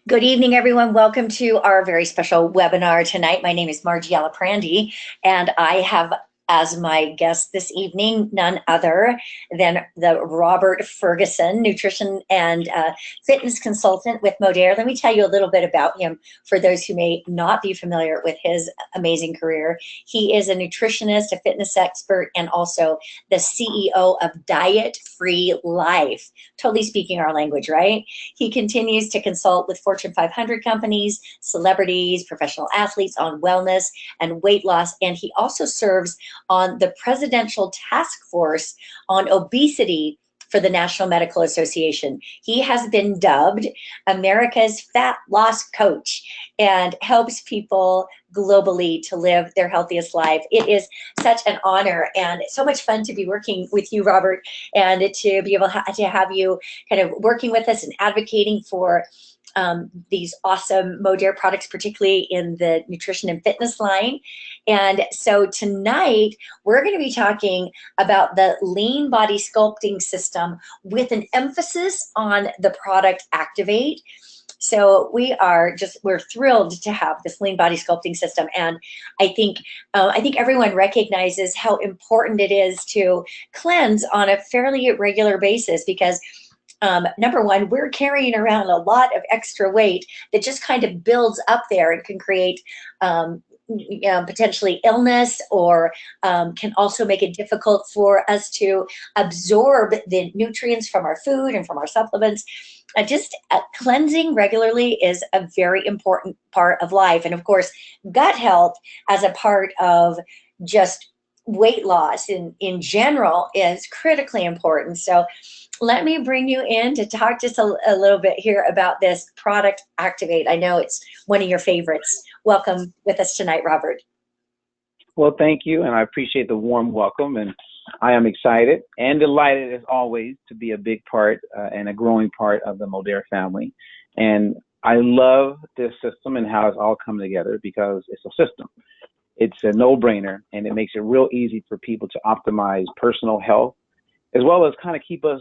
Good evening, everyone. Welcome to our very special webinar tonight. My name is Margie Alaprandi, and I have as my guest this evening none other than the Robert Ferguson, nutrition and fitness consultant with Modere. Let me tell you a little bit about him for those who may not be familiar with his amazing career. He is a nutritionist, a fitness expert, and also the CEO of Diet Free Life. Totally speaking our language, right? He continues to consult with Fortune 500 companies, celebrities, professional athletes on wellness and weight loss. And he also serves on the Presidential Task Force on Obesity for the National Medical Association. He has been dubbed America's fat loss coach and helps people globally to live their healthiest life. It is such an honor and so much fun to be working with you, Robert, and to be able to have you kind of working with us and advocating for these awesome Modere products, particularly in the nutrition and fitness line. And so tonight, we're going to be talking about the lean body sculpting system with an emphasis on the product Activate. So we're thrilled to have this lean body sculpting system, and I think everyone recognizes how important it is to cleanse on a fairly regular basis because number one, we're carrying around a lot of extra weight that just kind of builds up there and can create potentially illness or can also make it difficult for us to absorb the nutrients from our food and from our supplements. Cleansing regularly is a very important part of life. And of course, gut health as a part of just weight loss in general is critically important. So let me bring you in to talk just a little bit here about this product Activate. I know it's one of your favorites. Welcome with us tonight, Robert. Well, thank you, and I appreciate the warm welcome, and I am excited and delighted as always to be a big part and a growing part of the Modere family. And I love this system and how it's all come together because it's a system. It's a no-brainer, and it makes it real easy for people to optimize personal health, as well as kind of keep us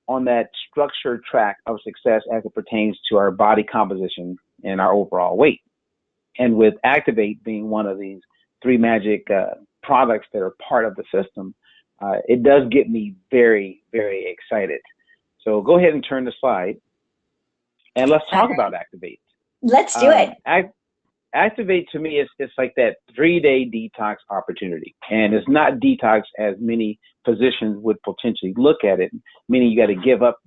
on that structured track of success as it pertains to our body composition and our overall weight. And with Activate being one of these three magic products that are part of the system, it does get me very, very excited. So go ahead and turn the slide, and let's talk about Activate. Let's do it. Activate to me is it's like that 3-day detox opportunity. And it's not detox as many physicians would potentially look at it, meaning you got to give up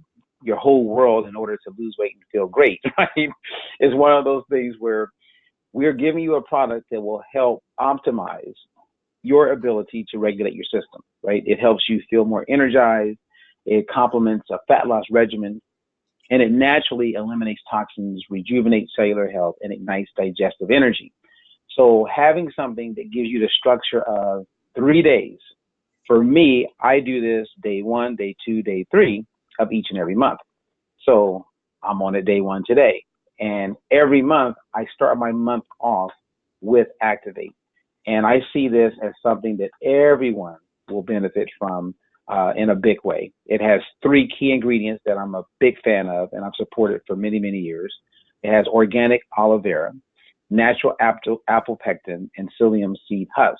your whole world in order to lose weight and feel great, right? It's one of those things where we're giving you a product that will help optimize your ability to regulate your system, right? It helps you feel more energized. It complements a fat loss regimen, and it naturally eliminates toxins, rejuvenates cellular health, and ignites digestive energy. So having something that gives you the structure of 3 days, for me, I do this day 1, day 2, day 3 of each and every month. So I'm on a day 1 today. And every month, I start my month off with Activate. And I see this as something that everyone will benefit from in a big way. It has 3 key ingredients that I'm a big fan of, and I've supported for many, many years. It has organic aloe vera, natural apple pectin, and psyllium seed husk.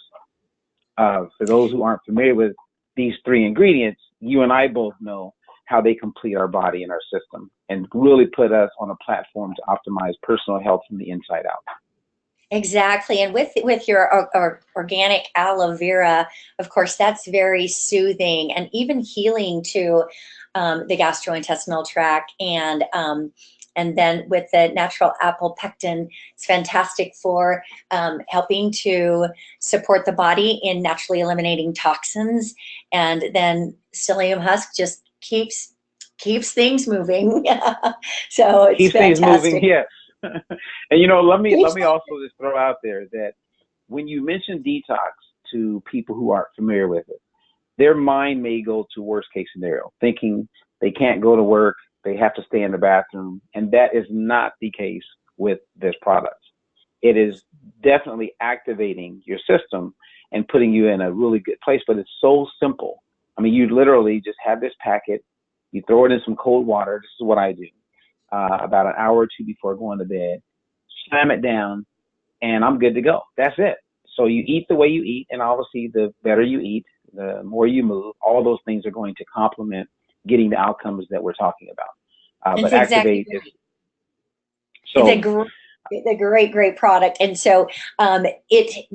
For those who aren't familiar with these 3 ingredients, you and I both know how they complete our body and our system and really put us on a platform to optimize personal health from the inside out. Exactly. And with your organic aloe vera, of course, that's very soothing and even healing to the gastrointestinal tract. And then with the natural apple pectin, it's fantastic for helping to support the body in naturally eliminating toxins. And then psyllium husk just keeps things moving. So it's keeps fantastic. Things moving, yes. And let me also just throw out there that when you mention detox to people who aren't familiar with it, their mind may go to worst case scenario, thinking they can't go to work, they have to stay in the bathroom, and that is not the case with this product. It is definitely activating your system and putting you in a really good place, but it's so simple. I mean, you literally just have this packet, you throw it in some cold water. This is what I do. about an hour or two before going to bed, slam it down, and I'm good to go. That's it. So you eat the way you eat, and obviously the better you eat, the more you move. All those things are going to complement getting the outcomes that we're talking about. It's But exactly Activate is right. It's so. a great product. And so it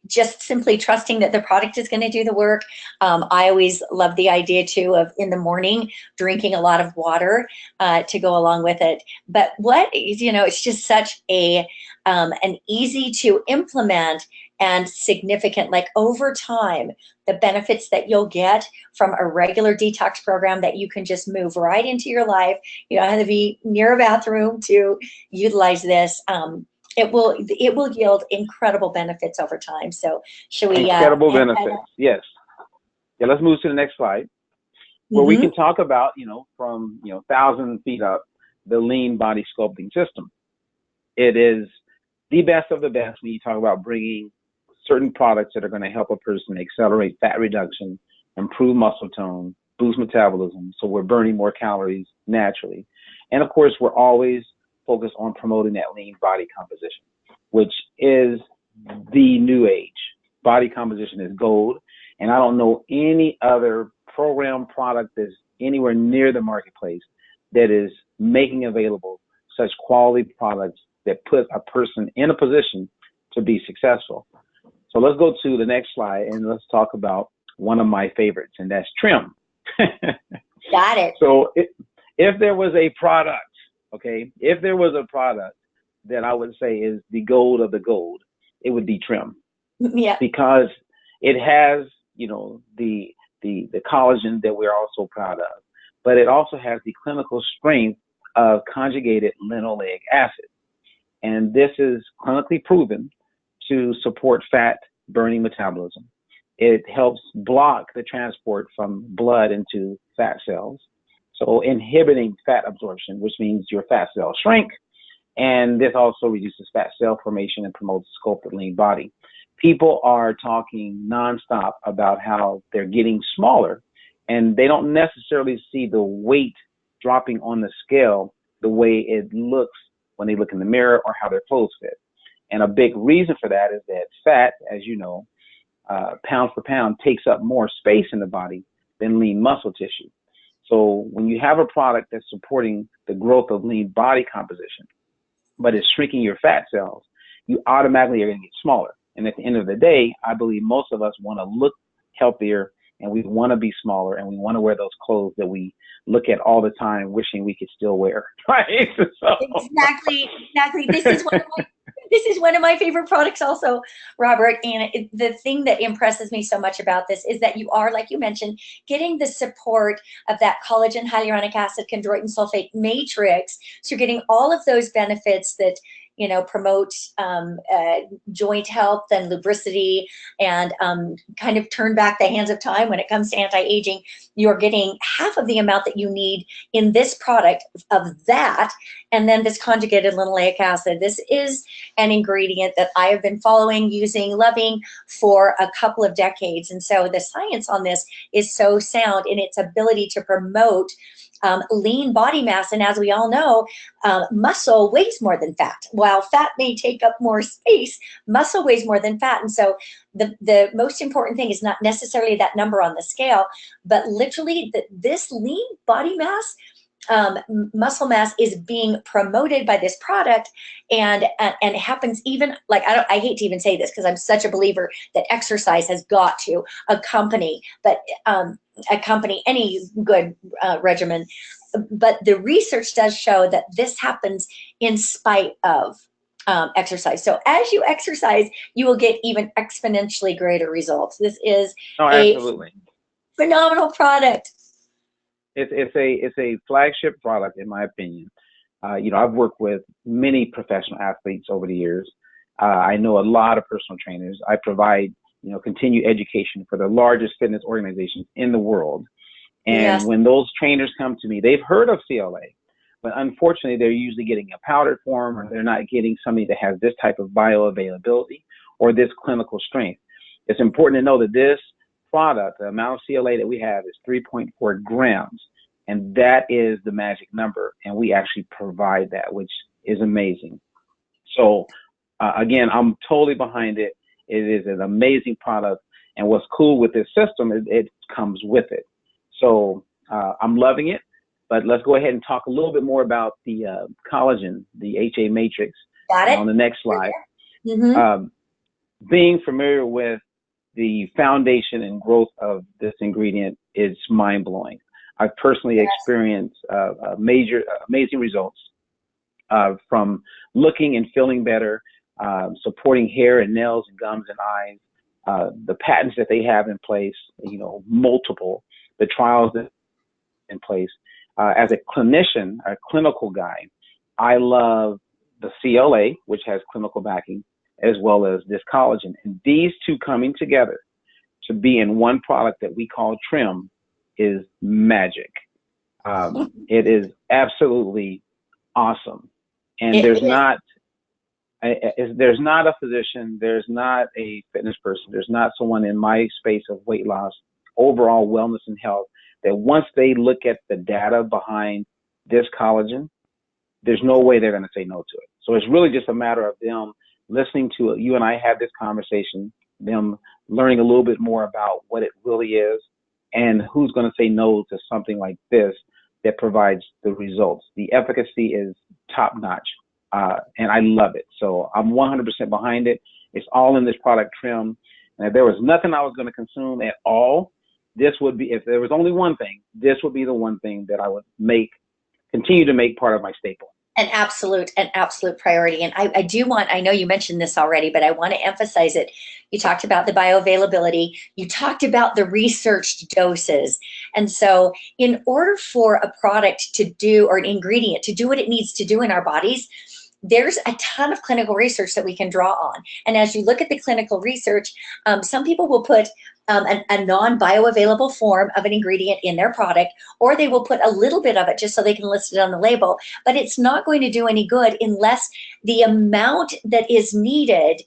just simply trusting that the product is going to do the work. I always love the idea too of in the morning drinking a lot of water to go along with it. But it's just such an easy to implement and significant, like over time, the benefits that you'll get from a regular detox program that you can just move right into your life. You don't have to be near a bathroom to utilize this. It will yield incredible benefits over time. So should we Incredible benefits. Yes. Yeah, let's move to the next slide where we can talk about, from, 1,000 feet up, the lean body sculpting system. It is the best of the best when you talk about bringing certain products that are going to help a person accelerate fat reduction, improve muscle tone, boost metabolism. So we're burning more calories naturally. And of course, we're always focused on promoting that lean body composition, which is the new age. Body composition is gold. And I don't know any other program product that's anywhere near the marketplace that is making available such quality products that put a person in a position to be successful. So let's go to the next slide and let's talk about one of my favorites, and that's trim. Got it. So if there was a product, if there was a product that I would say is the gold of the gold, it would be trim. Yeah. Because it has, the collagen that we're also proud of, but it also has the clinical strength of conjugated linoleic acid. And this is clinically proven to support fat burning metabolism. It helps block the transport from blood into fat cells. So inhibiting fat absorption, which means your fat cells shrink. And this also reduces fat cell formation and promotes a sculpted lean body. People are talking nonstop about how they're getting smaller, and they don't necessarily see the weight dropping on the scale the way it looks when they look in the mirror or how their clothes fit. And a big reason for that is that fat, as you know, pound for pound, takes up more space in the body than lean muscle tissue. So when you have a product that's supporting the growth of lean body composition, but it's shrinking your fat cells, you automatically are going to get smaller. And at the end of the day, I believe most of us want to look healthier, and we want to be smaller, and we want to wear those clothes that we look at all the time, wishing we could still wear. Right? So. Exactly. This is one of my favorite products also, Robert. And the thing that impresses me so much about this is that you are, like you mentioned, getting the support of that collagen, hyaluronic acid, chondroitin sulfate matrix. So you're getting all of those benefits that promote joint health and lubricity and kind of turn back the hands of time when it comes to anti-aging. You're getting half of the amount that you need in this product of that. And then this conjugated linoleic acid. This is an ingredient that I have been following, using, loving for a couple of decades. And so the science on this is so sound in its ability to promote lean body mass. And as we all know, muscle weighs more than fat. While fat may take up more space, muscle weighs more than fat. And so the most important thing is not necessarily that number on the scale, but literally this lean body mass, muscle mass is being promoted by this product, and it happens even like I hate to even say this because I'm such a believer that exercise has got to accompany, but accompany any good regimen. But the research does show that this happens in spite of exercise. So as you exercise, you will get even exponentially greater results. This is Absolutely. Phenomenal product. It's a flagship product, in my opinion. I've worked with many professional athletes over the years. I know a lot of personal trainers. I provide, continued education for the largest fitness organizations in the world. And Yes. when those trainers come to me, they've heard of CLA, but unfortunately, they're usually getting a powdered form, or they're not getting something that has this type of bioavailability or this clinical strength. It's important to know that this product, the amount of CLA that we have is 3.4 grams. And that is the magic number. And we actually provide that, which is amazing. So again, I'm totally behind it. It is an amazing product. And what's cool with this system is it comes with it. So I'm loving it. But let's go ahead and talk a little bit more about the collagen, the HA matrix, Got it? on the next slide. Mm-hmm. Being familiar with the foundation and growth of this ingredient is mind blowing. I've personally experienced amazing results from looking and feeling better, supporting hair and nails and gums and eyes, the patents that they have in place, multiple, the trials that are in place. As a clinician, a clinical guy, I love the CLA, which has clinical backing, as well as this collagen. And these two coming together to be in one product that we call Trim is magic. It is absolutely awesome. And there's not a physician, there's not a fitness person, there's not someone in my space of weight loss, overall wellness and health, that once they look at the data behind this collagen, there's no way they're going to say no to it. So it's really just a matter of them listening to it. You and I have this conversation, them learning a little bit more about what it really is, and who's going to say no to something like this that provides the results. The efficacy is top notch, and I love it. So I'm 100% behind it. It's all in this product Trim. And if there was nothing I was going to consume at all, this would be, if there was only one thing, this would be the one thing that I would continue to make part of my staple. An absolute priority. And I know you mentioned this already, but I want to emphasize it. You talked about the bioavailability. You talked about the researched doses. And so in order for a product to do, or an ingredient to do what it needs to do in our bodies, there's a ton of clinical research that we can draw on. And as you look at the clinical research, some people will put a non-bioavailable form of an ingredient in their product, or they will put a little bit of it just so they can list it on the label. But it's not going to do any good unless the amount that is needed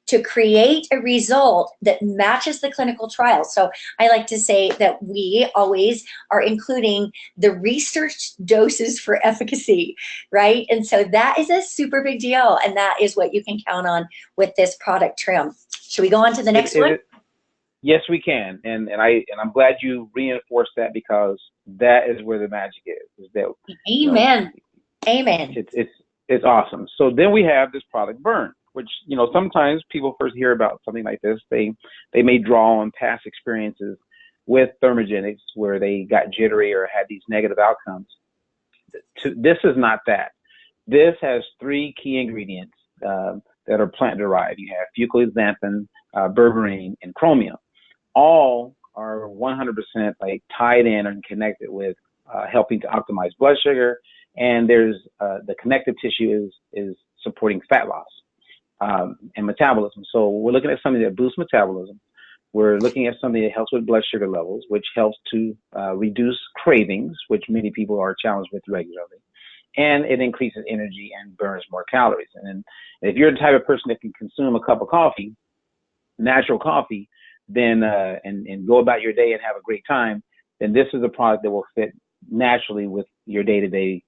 to create a result that matches the clinical trial. So I like to say that we always are including the researched doses for efficacy, right? And so that is a super big deal. And that is what you can count on with this product Trim. Should we go on to the next one? Yes, we can. And I'm glad you reinforced that, because that is where the magic is that, amen. Amen. It's awesome. So then we have this product Burn, which, sometimes people first hear about something like this, they may draw on past experiences with thermogenics where they got jittery or had these negative outcomes. This is not that. This has 3 key ingredients that are plant derived. You have fucoxanthin, berberine, and chromium. All are 100% tied in and connected with helping to optimize blood sugar. And there's the connective tissue is supporting fat loss and metabolism. So we're looking at something that boosts metabolism. We're looking at something that helps with blood sugar levels, which helps to reduce cravings, which many people are challenged with regularly. And it increases energy and burns more calories. And if you're the type of person that can consume a cup of coffee, natural coffee, then and go about your day and have a great time, then this is a product that will fit naturally with your day-to-day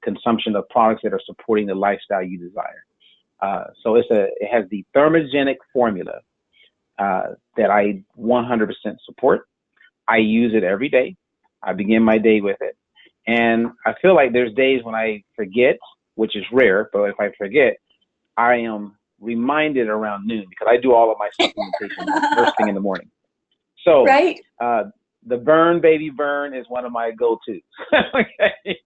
consumption of products that are supporting the lifestyle you desire. So it has the thermogenic formula that I 100% support. I use it every day. I begin my day with it. And I feel like there's days when I forget, which is rare, but if I forget, I am reminded around noon, because I do all of my supplementation first thing in the morning. So right. The Burn Baby Burn is one of my go-tos. Okay.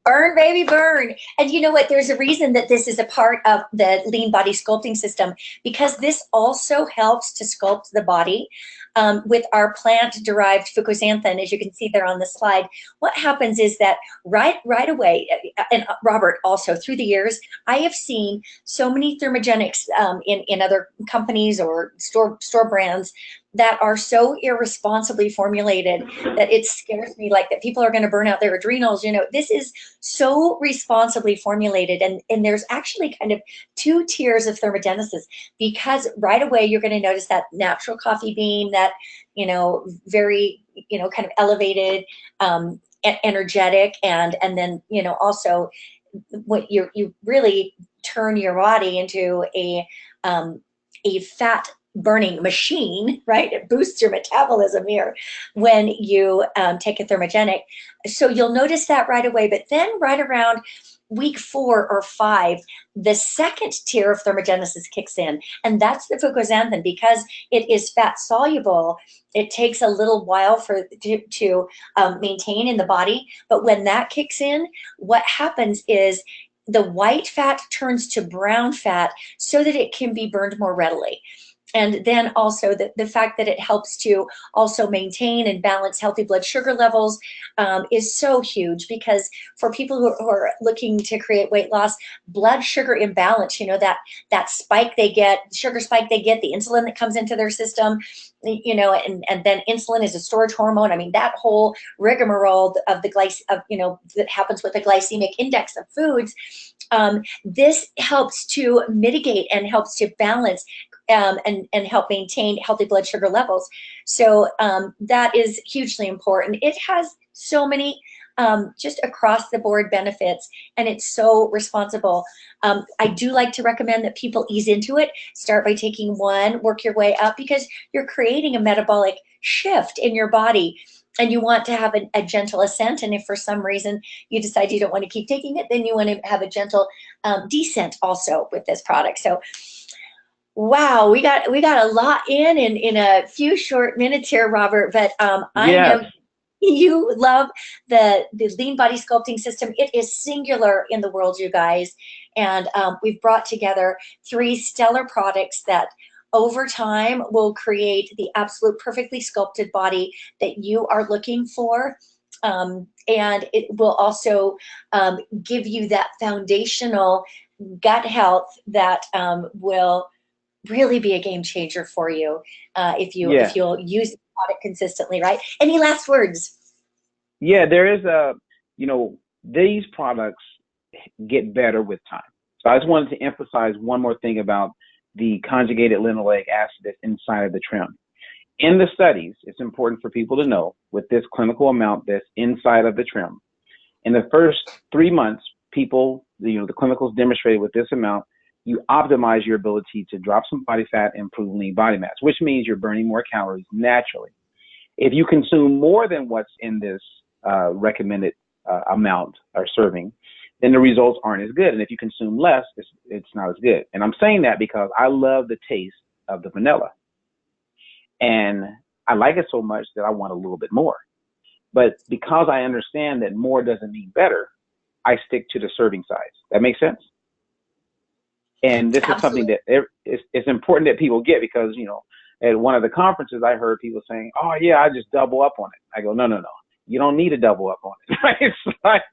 Burn, baby, burn. And you know what? There's a reason that this is a part of the lean body sculpting system, because this also helps to sculpt the body with our plant-derived fucoxanthin, as you can see there on the slide. What happens is that right away, and Robert, also through the years, I have seen so many thermogenics in other companies or store brands that are so irresponsibly formulated that it scares me, that people are going to burn out their adrenals. This is so responsibly formulated, and there's actually kind of 2 tiers of thermogenesis, because right away you're going to notice that natural coffee bean, that very kind of elevated energetic, and then, also what you really turn your body into a fat burning machine, right? It boosts your metabolism here when you take a thermogenic. So you'll notice that right away. But then right around week 4 or 5, the second tier of thermogenesis kicks in, and that's the fucoxanthin. Because it is fat soluble, it takes a little while for to maintain in the body. But when that kicks in, what happens is the white fat turns to brown fat so that it can be burned more readily. And then also the fact that it helps to also maintain and balance healthy blood sugar levels is so huge. Because for people who are looking to create weight loss, blood sugar imbalance, that spike they get, sugar spike they get, the insulin that comes into their system, and then insulin is a storage hormone. I mean, that whole rigmarole of that happens with the glycemic index of foods. This helps to mitigate and helps to balance and help maintain healthy blood sugar levels. So that is hugely important. It has so many just across the board benefits, and it's so responsible. I do like to recommend that people ease into it. Start by taking one, work your way up, because you're creating a metabolic shift in your body, and you want to have a gentle ascent. And if for some reason you decide you don't want to keep taking it, then you want to have a gentle descent also with this product. So wow, we got a lot in a few short minutes here, Robert. But I Yes. know you love the lean body sculpting system. It is singular in the world, you guys. And we've brought together 3 stellar products that over time will create the absolute perfectly sculpted body that you are looking for. And it will also give you that foundational gut health that will really be a game changer for you if Yeah. you'll use the product consistently, right? Any last words? Yeah. There is these products get better with time. So I just wanted to emphasize one more thing about the conjugated linoleic acid that's inside of the trim. In the studies, it's important for people to know with this clinical amount that's inside of the trim, in the first 3 months, people, the clinicals demonstrated with this amount, you optimize your ability to drop some body fat, improve lean body mass, which means you're burning more calories naturally. If you consume more than what's in this recommended amount or serving, then the results aren't as good. And if you consume less, it's not as good. And I'm saying that because I love the taste of the vanilla. And I like it so much that I want a little bit more. But because I understand that more doesn't mean better, I stick to the serving size. That makes sense? And this is something Absolutely. that it's important that people get, because, at one of the conferences, I heard people saying, oh, yeah, I just double up on it. I go, no, no, no. You don't need to double up on it. Right? It's like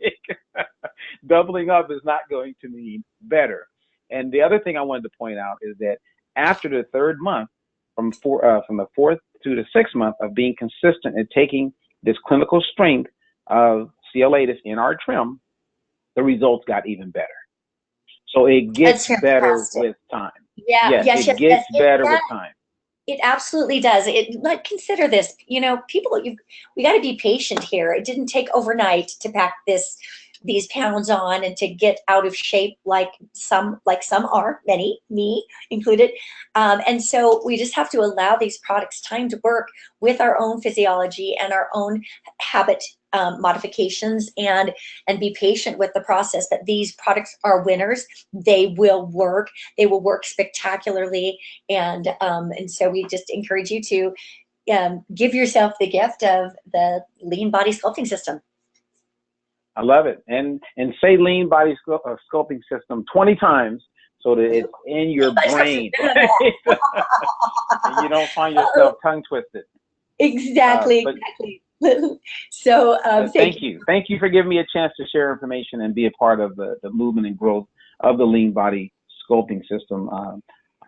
doubling up is not going to mean better. And the other thing I wanted to point out is that after the 3rd month, from the 4th to the 6th month of being consistent and taking this clinical strength of CLA that's in our trim, the results got even better. So it gets That's better fantastic. with time. Yeah, Yes, yes, it yes, yes. gets better with time. It absolutely does. Like, consider this, people, we got to be patient here. It didn't take overnight to pack these pounds on and to get out of shape like some are, many, me included. And so we just have to allow these products time to work with our own physiology and our own habit modifications, and be patient with the process. That these products are winners. They will work. They will work spectacularly. And so we just encourage you to give yourself the gift of the lean body sculpting system. I love it. And say lean body sculpting system 20 times so that it's in your brain. And you don't find yourself tongue twisted. Exactly, But exactly. So thank thank you. you. Thank you for giving me a chance to share information and be a part of the movement and growth of the lean body sculpting system.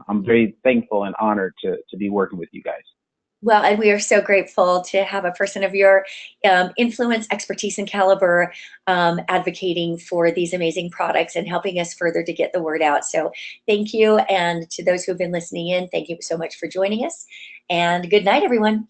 I'm very thankful and honored to be working with you guys. Well, and we are so grateful to have a person of your influence, expertise, and caliber advocating for these amazing products and helping us further to get the word out. So thank you. And to those who have been listening in, thank you so much for joining us. And good night, everyone.